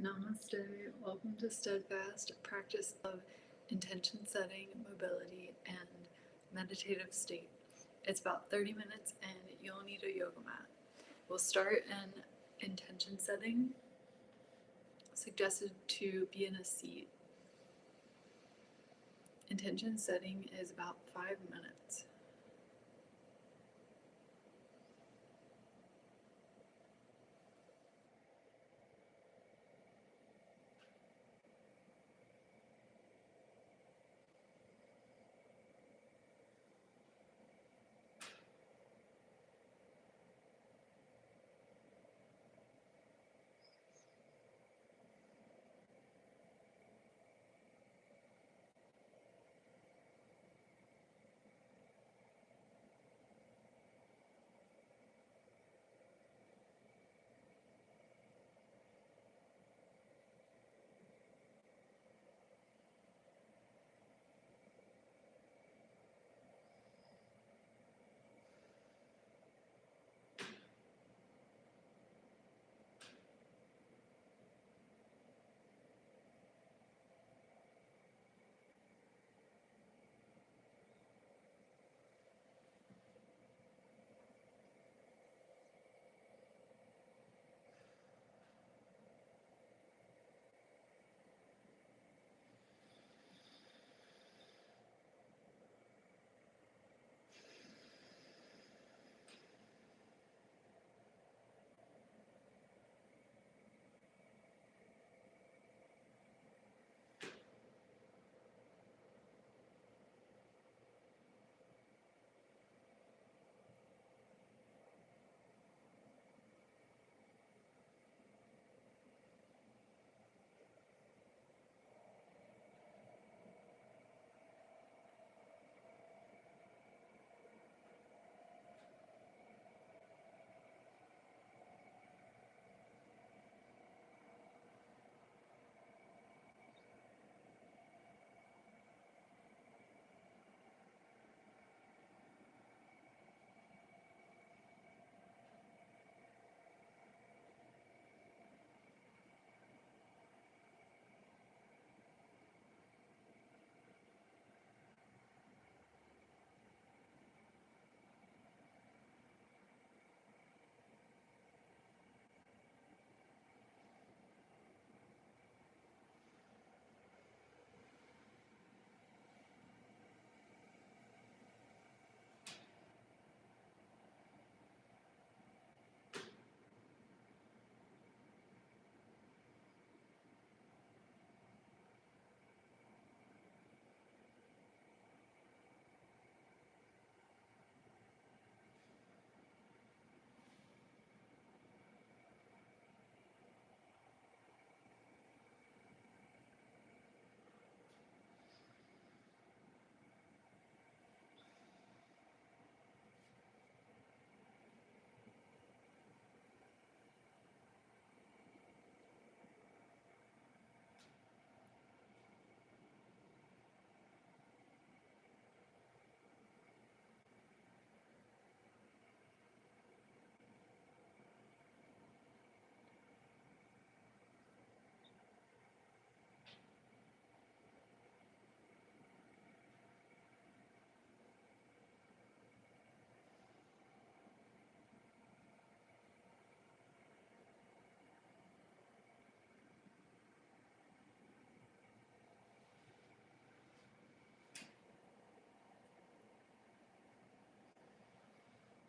Namaste. Welcome to Steadfast, a practice of intention setting, mobility, and meditative state. It's about 30 minutes and you'll need a yoga mat. We'll start in intention setting, suggested to be in a seat. Intention setting is about 5 minutes.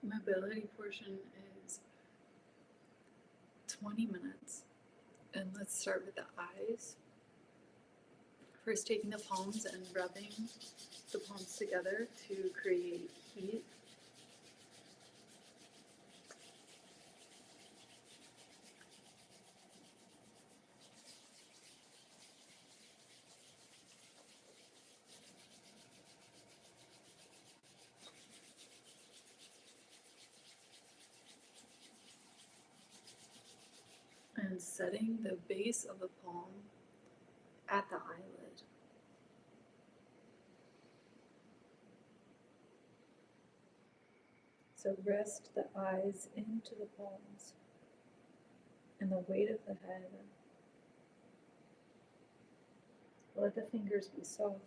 Mobility portion is 20 minutes. And let's start with the eyes. First, taking the palms and rubbing the palms together to create heat. And setting the base of the palm at the eyelid. So rest the eyes into the palms and the weight of the head Let the fingers be soft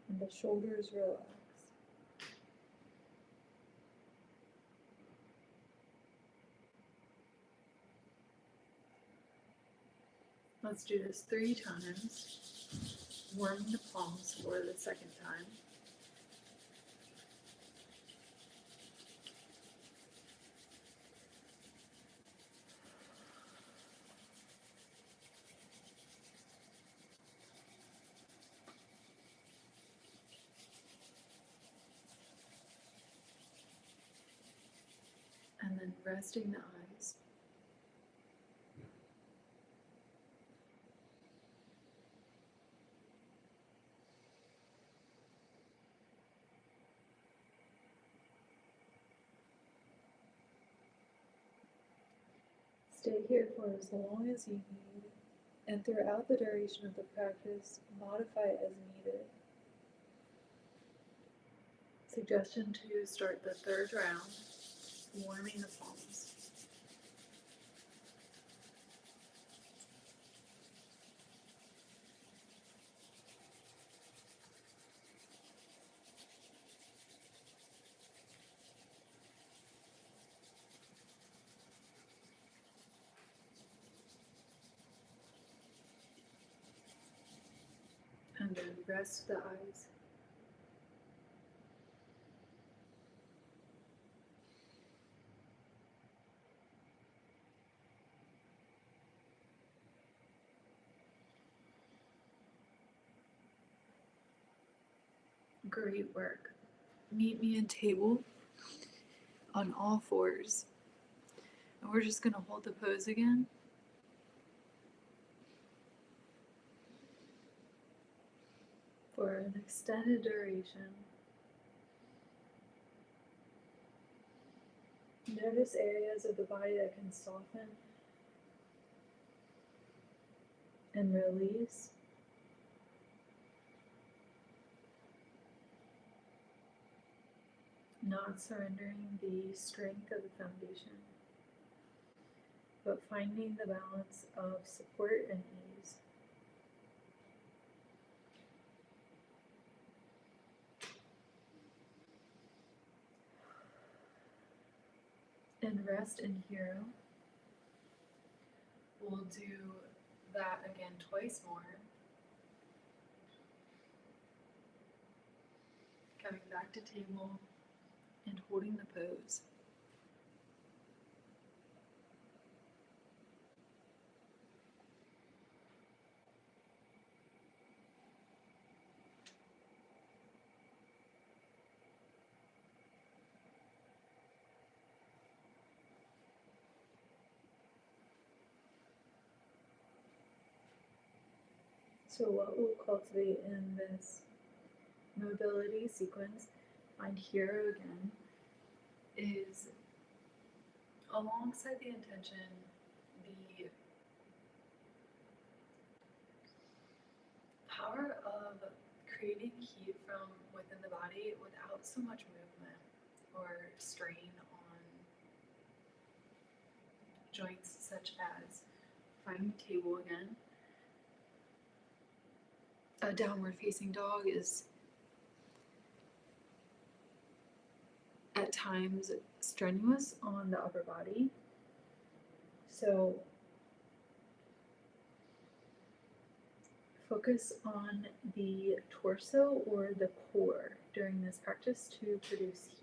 and the shoulders relax. Let's do this 3 times, warming the palms for the second time. And then resting the eyes. Stay here for as long as you need, and throughout the duration of the practice, modify as needed. Suggestion to start the 3rd round, warming the palms. And then rest the eyes. Great work. Meet me in table on all 4s. And we're just going to hold the pose again. For an extended duration. Notice areas of the body that can soften and release. Not surrendering the strength of the foundation, but finding the balance of support and ease. And rest in hero. We'll do that again twice more. Coming back to table and holding the pose. So what we'll cultivate in this mobility sequence, find hero again, is alongside the intention, the power of creating heat from within the body without so much movement or strain on joints, such as finding table again. A downward facing dog is at times strenuous on the upper body. So focus on the torso or the core during this practice to produce heat.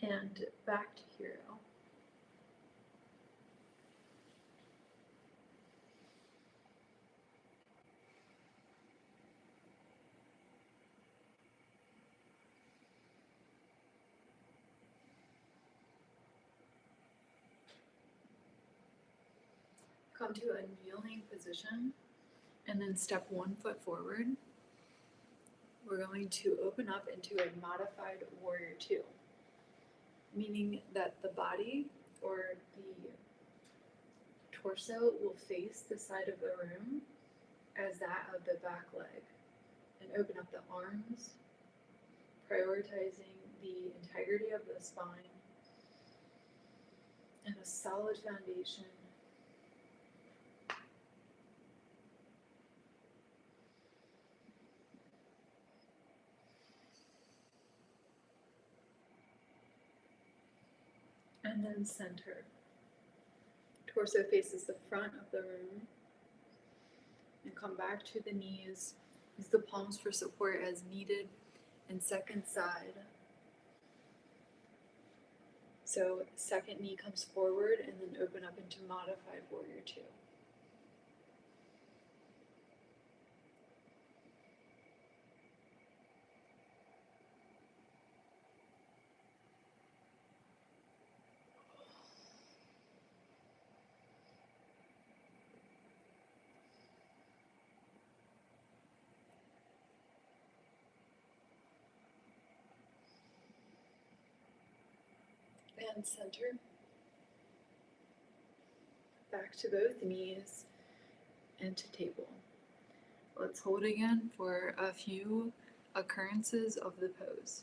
And back to hero. Come to a kneeling position and then step 1 foot forward. We're going to open up into a modified warrior 2, meaning that the body or the torso will face the side of the room as that of the back leg, and open up the arms, prioritizing the integrity of the spine and a solid foundation. And then center. Torso faces the front of the room, and come back to the knees. Use the palms for support as needed, and second side. So second knee comes forward and then open up into modified warrior two. And center. Back to both knees and to table. Let's hold again for a few occurrences of the pose.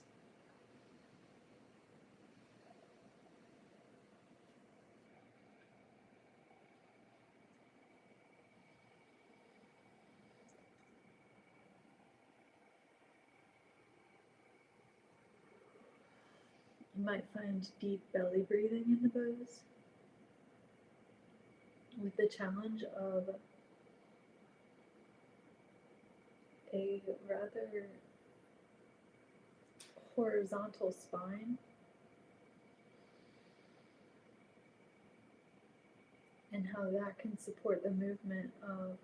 You might find deep belly breathing in the pose, with the challenge of a rather horizontal spine and how that can support the movement of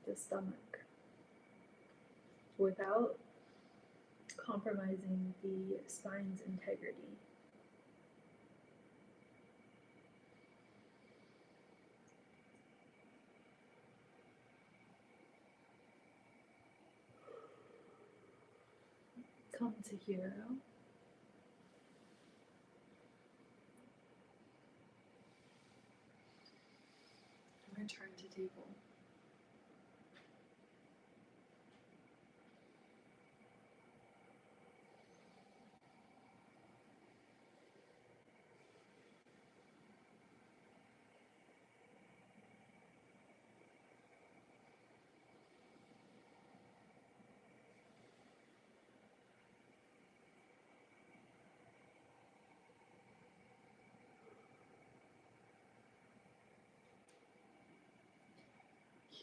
the stomach without compromising the spine's integrity. Come to hero. Return to table.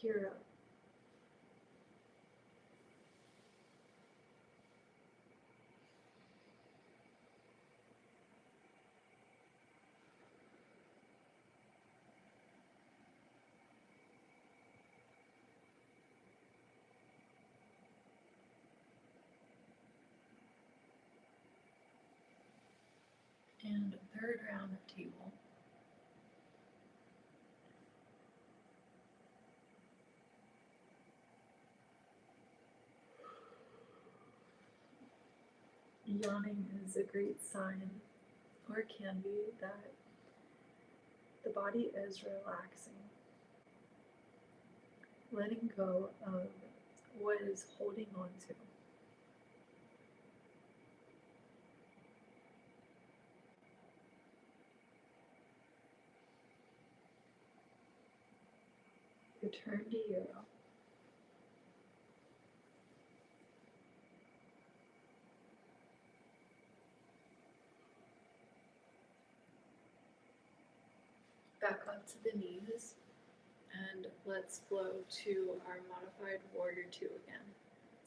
Hero. And third round of table. Yawning is a great sign, or it can be, that the body is relaxing, letting go of what is holding on to. Return to hero. Back up to the knees, and let's flow to our modified warrior two again.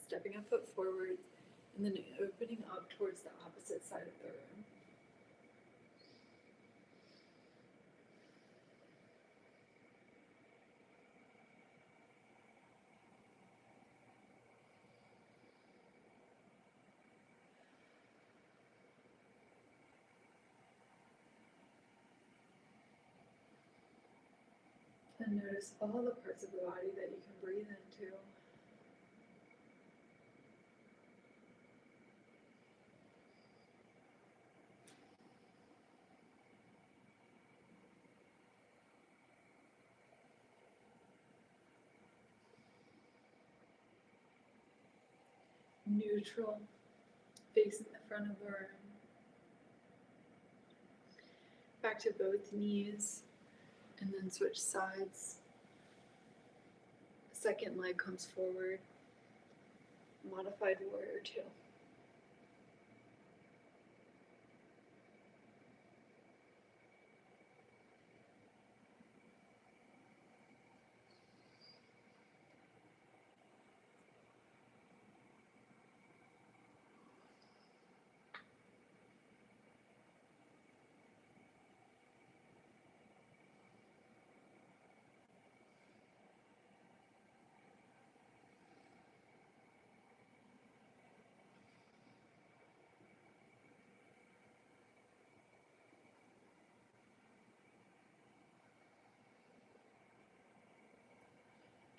Stepping a foot forward, and then opening up towards the opposite side of the room. And notice all the parts of the body that you can breathe into. neutral, facing the front of the room. Back to both knees, and then switch sides. Second leg comes forward. Modified warrior two.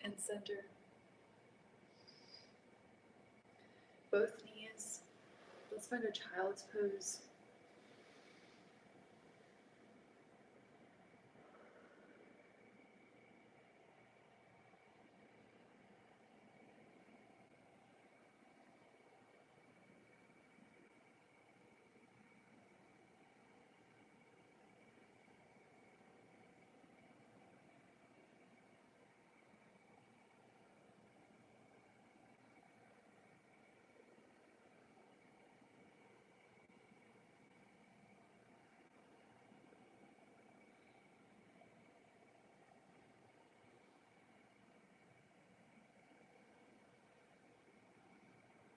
And center. Both knees. Let's find a child's pose.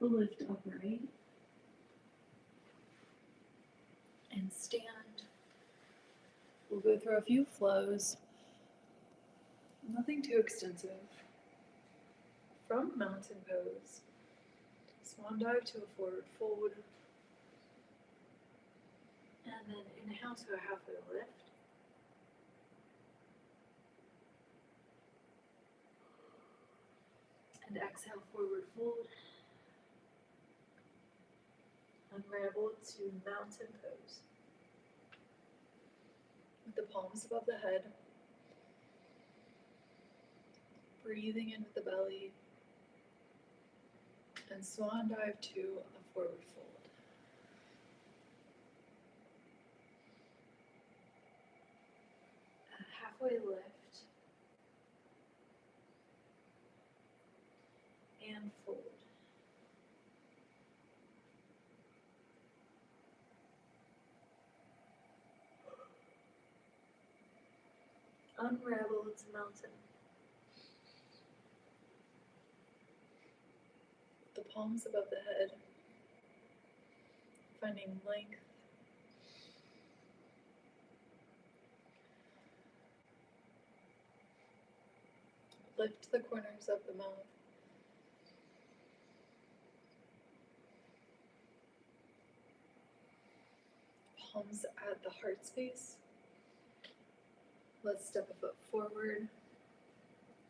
Lift upright. And stand. We'll go through a few flows. Nothing too extensive. From mountain pose, swan dive to a forward fold, and then inhale to a halfway lift, and exhale forward fold, unravel to mountain pose. With the palms above the head, breathing in with the belly, and swan dive to a forward fold. A halfway lift, and fold. Unravel to mountain. The palms above the head, finding length. Lift the corners of the mouth. Palms at the heart space. Let's step a foot forward,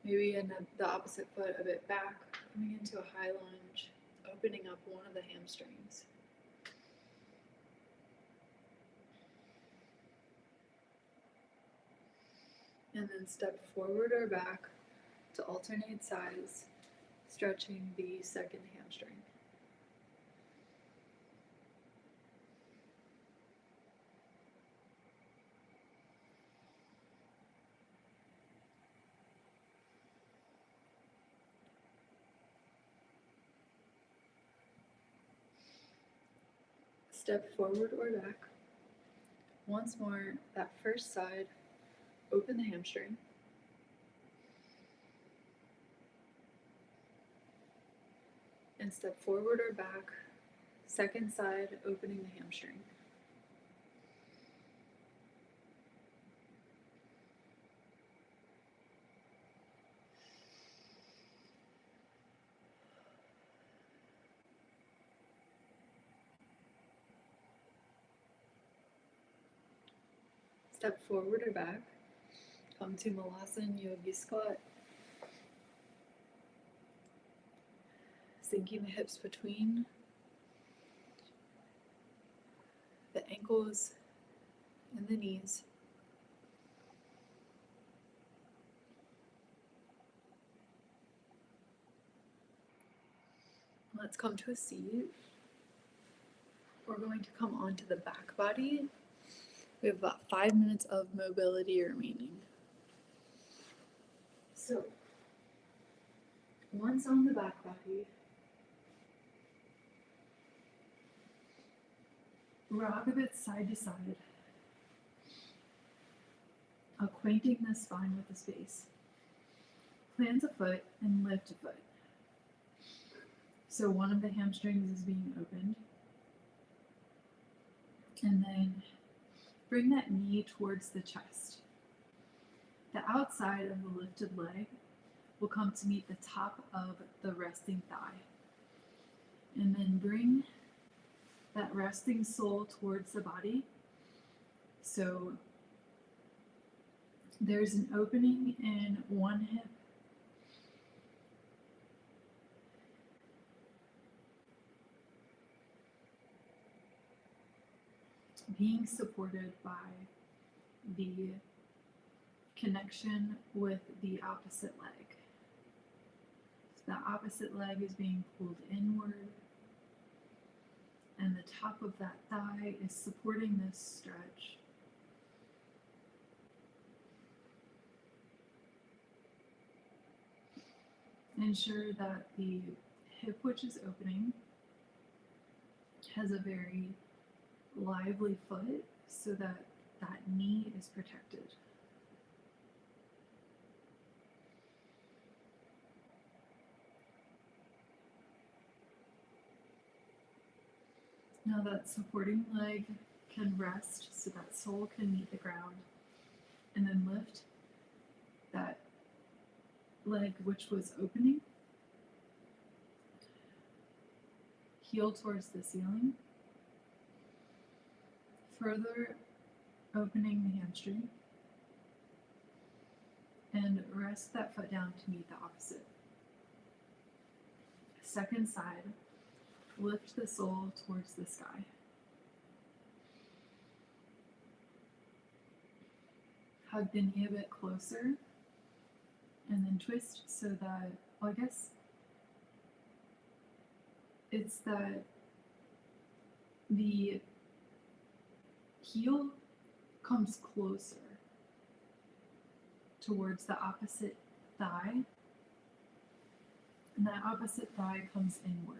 maybe in the opposite foot a bit back, coming into a high lunge, opening up one of the hamstrings. And then step forward or back to alternate sides, stretching the second hamstring. Step forward or back. Once more, that first side, open the hamstring. And step forward or back, second side, opening the hamstring. Step forward or back, come to Malasana Yogi Squat. Sinking the hips between the ankles and the knees. Let's come to a seat. We're going to come onto the back body. We have about 5 minutes of mobility remaining. So, once on the back body, rock a bit side to side, acquainting the spine with the space. Plant a foot and lift a foot. So one of the hamstrings is being opened. And then bring that knee towards the chest. The outside of the lifted leg will come to meet the top of the resting thigh. And then bring that resting sole towards the body. So there's an opening in one hip. Being supported by the connection with the opposite leg. So the opposite leg is being pulled inward, and the top of that thigh is supporting this stretch. Ensure that the hip, which is opening, has a very lively foot so that that knee is protected. Now that supporting leg can rest so that sole can meet the ground, and then lift that leg which was opening, heel towards the ceiling, further opening the hamstring, and rest that foot down to meet the opposite. Second side, lift the sole towards the sky. Hug the knee a bit closer, and then twist so that, well, I guess it's that the heel comes closer towards the opposite thigh, and that opposite thigh comes inward.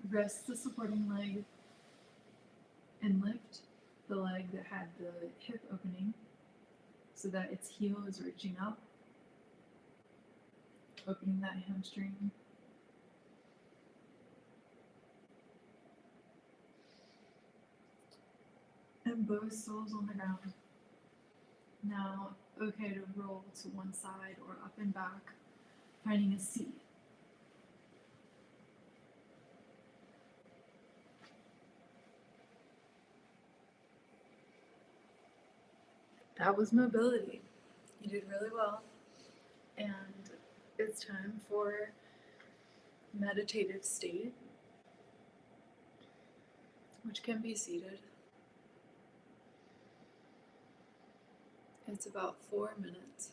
Rest the supporting leg and lift the leg that had the hip opening so that its heel is reaching up, opening that hamstring. And both soles on the ground. Now, okay to roll to one side or up and back, finding a seat. That was mobility. You did really well. And it's time for meditative state, which can be seated. It's about 4 minutes.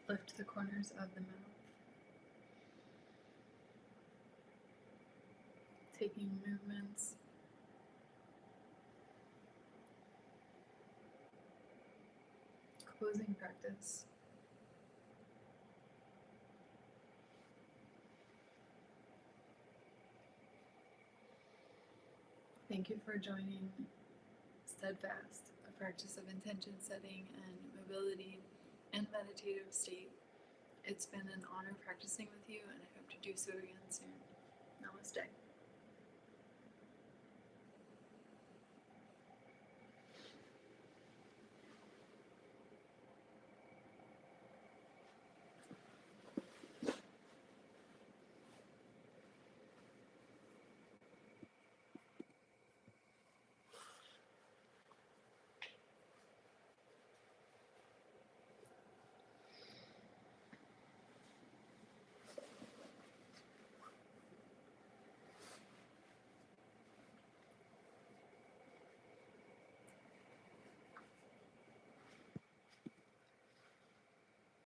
Lift the corners of the mouth. Taking movements. Closing practice. Thank you for joining Steadfast, a practice of intention setting and mobility and meditative state. It's been an honor practicing with you, and I hope to do so again soon. Namaste.